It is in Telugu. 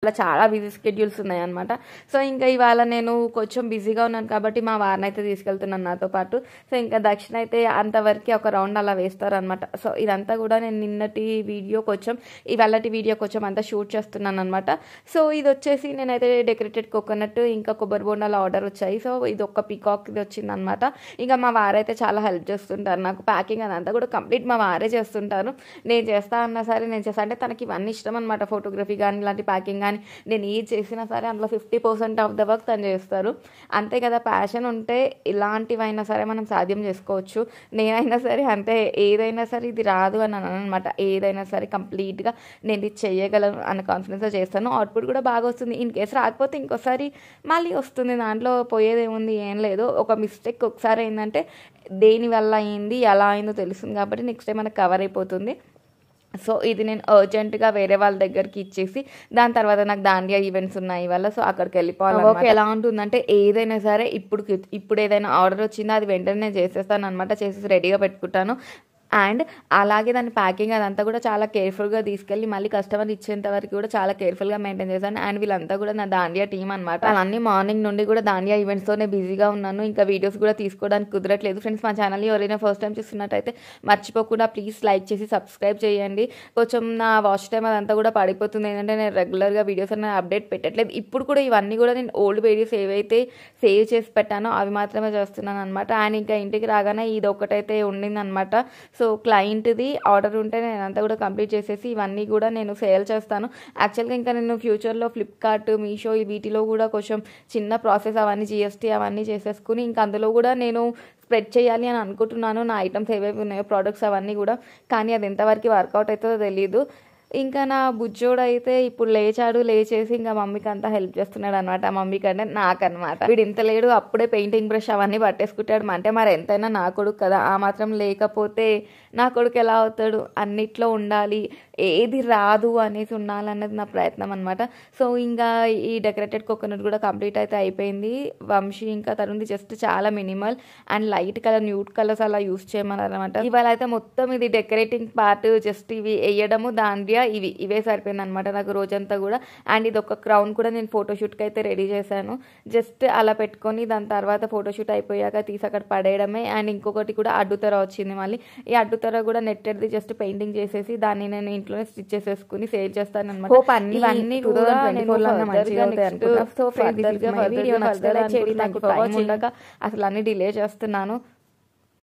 అలా చాలా బిజీ స్కెడ్యూల్స్ ఉన్నాయన్నమాట. సో ఇంకా ఇవాళ నేను కొంచెం బిజీగా ఉన్నాను కాబట్టి మా వారిని అయితే తీసుకెళ్తున్నాను నాతో పాటు. సో ఇంకా దక్షిణ అయితే అంతవరకు ఒక రౌండ్ అలా వేస్తారనమాట. సో ఇదంతా కూడా నేను నిన్నటి వీడియో కొంచెం ఇవాళటి వీడియో కొంచెం అంతా షూట్ చేస్తున్నాను అనమాట. సో ఇది వచ్చేసి నేనైతే డెకరేటెడ్ కోకోనట్ ఇంకా కొబ్బరి బోండాల ఆర్డర్ వచ్చాయి. సో ఇది ఒక పీకాక్ ఇది వచ్చింది అనమాట. ఇంకా మా వారైతే చాలా హెల్ప్ చేస్తుంటారు నాకు. ప్యాకింగ్ అదంతా కూడా కంప్లీట్ మా వారే చేస్తుంటారు. నేను చేస్తా అన్నా సరే నేను చేస్తా అంటే తనకి ఇవన్నీ ఇష్టం అనమాట. ఫోటోగ్రఫీ కానీ ఇలాంటి ప్యాకింగ్ కానీ నేను ఏది చేసినా సరే అందులో 50% ఆఫ్ ద వర్క్ తను చేస్తారు. అంతే కదా, ప్యాషన్ ఉంటే ఇలాంటివైనా సరే మనం సాధ్యం చేసుకోవచ్చు. నేనైనా సరే అంతే, ఏదైనా సరే ఇది రాదు అని అనమాట. ఏదైనా సరే కంప్లీట్గా నేను ఇది చేయగలను అన్న కాన్ఫిడెన్స్తో చేస్తాను. అవుట్పుట్ కూడా బాగా వస్తుంది. ఇన్ కేసు రాకపోతే ఇంకోసారి మళ్ళీ వస్తుంది. దాంట్లో పోయేది ఏముంది, ఏం లేదు. ఒక మిస్టేక్ ఒకసారి అయిందంటే దేనివల్ల అయింది ఎలా అయిందో తెలుస్తుంది కాబట్టి నెక్స్ట్ టైం మనకు కవర్ అయిపోతుంది. సో ఇది నేను అర్జెంటుగా వేరే వాళ్ళ దగ్గరికి ఇచ్చేసి దాని తర్వాత నాకు దాండియా ఈవెంట్స్ ఉన్నాయి ఇవాళ. సో అక్కడికి వెళ్ళిపోవాలి. ఓకే, ఎలా ఉంటుందంటే ఏదైనా సరే ఇప్పుడు ఏదైనా ఆర్డర్ వచ్చిందో అది వెంటనే నేను చేసేస్తాను అనమాట. చేసేసి రెడీగా పెట్టుకుంటాను. అండ్ అలాగే దాని ప్యాకింగ్ అదంతా కూడా చాలా కేర్ఫుల్గా తీసుకెళ్ళి మళ్ళీ కస్టమర్ ఇచ్చేంత వరకు కూడా చాలా కేర్ఫుల్గా మెయింటైన్ చేశాను. అండ్ వీళ్ళంతా కూడా నా దాండియా టీం అనమాట. అన్నీ మార్నింగ్ నుండి కూడా దాండియా ఈవెంట్స్తోనే బిజీగా ఉన్నాను. ఇంకా వీడియోస్ కూడా తీసుకోవడానికి కుదరట్లేదు. ఫ్రెండ్స్, మా ఛానల్ ఎవరైనా ఫస్ట్ టైం చూస్తున్నట్టయితే మర్చిపోకుండా ప్లీజ్ లైక్ చేసి సబ్స్క్రైబ్ చేయండి. కొంచెం నా వాచ్ టైం అదంతా కూడా పడిపోతుంది. ఏంటంటే నేను రెగ్యులర్గా వీడియోస్ అనే అప్డేట్ పెట్టట్లేదు. ఇప్పుడు కూడా ఇవన్నీ కూడా నేను ఓల్డ్ వీడియోస్ ఏవైతే సేవ్ చేసి పెట్టానో అవి మాత్రమే చేస్తున్నాను అనమాట. అండ్ ఇంకా ఇంటికి రాగానే ఇది ఒకటైతే ఉండిందనమాట. సో క్లయింట్ది ఆర్డర్ ఉంటే నేను అంతా కూడా కంప్లీట్ చేసేసి ఇవన్నీ కూడా నేను సేల్ చేస్తాను. యాక్చువల్గా ఇంకా నేను ఫ్యూచర్లో ఫ్లిప్కార్ట్, మీషో వీటిలో కూడా కొంచెం చిన్న ప్రాసెస్ అవన్నీ GST అవన్నీ చేసేసుకుని ఇంకా అందులో కూడా నేను స్ప్రెడ్ చేయాలి అని అనుకుంటున్నాను. నా ఐటమ్స్ ఏవేవి ఉన్నాయో ప్రోడక్ట్స్ అవన్నీ కూడా. కానీ అది ఎంతవరకు వర్కౌట్ అవుతుందో తెలీదు. ఇంకా నా బుజ్జోడు అయితే ఇప్పుడు లేచేసి ఇంకా మమ్మీకి అంతా హెల్ప్ చేస్తున్నాడు అనమాట. మమ్మీ కంటే నాకనమాట. వీడు ఇంత లేడు, అప్పుడే పెయింటింగ్ బ్రష్ అవన్నీ పట్టేసుకుంటాడు. అంటే మరి ఎంతైనా నా కొడుకు కదా, ఆ మాత్రం లేకపోతే నా కొడుకు ఎలా అవుతాడు? అన్నిట్లో ఉండాలి, ఏది రాదు అనేసి ఉండాలన్నది నా ప్రయత్నం అనమాట. సో ఇంకా ఈ డెకరేటెడ్ కోకోనట్ కూడా కంప్లీట్ అయితే అయిపోయింది. వంశీ ఇంకా తరుణ్ది జస్ట్ చాలా minimal and light colour, nude colours అలా యూస్ చేయమన్నారు అనమాట. ఇవాళ అయితే మొత్తం ఇది డెకరేటింగ్ పార్ట్ జస్ట్ ఇవి వేయడము దాండియా ఇవే సరిపోయింది అనమాట నాకు రోజంతా కూడా. అండ్ ఇది ఒక క్రౌన్ కూడా నేను ఫోటోషూట్కి అయితే రెడీ చేశాను. జస్ట్ అలా పెట్టుకొని దాని తర్వాత ఫోటోషూట్ అయిపోయాక తీసి అక్కడ పడేయడమే. అండ్ ఇంకొకటి కూడా అడ్డుతర వచ్చింది. మళ్ళీ ఈ అడ్డుతర కూడా నెట్టెడ్ది జస్ట్ పెయింటింగ్ చేసేసి దాన్ని నేను ఇంట్లోనే స్టిచ్ చేసేసుకుని సేల్ చేస్తాను అనమాట. ఇవన్నీ కూడా అసలు అన్ని డిలే చేస్తున్నాను.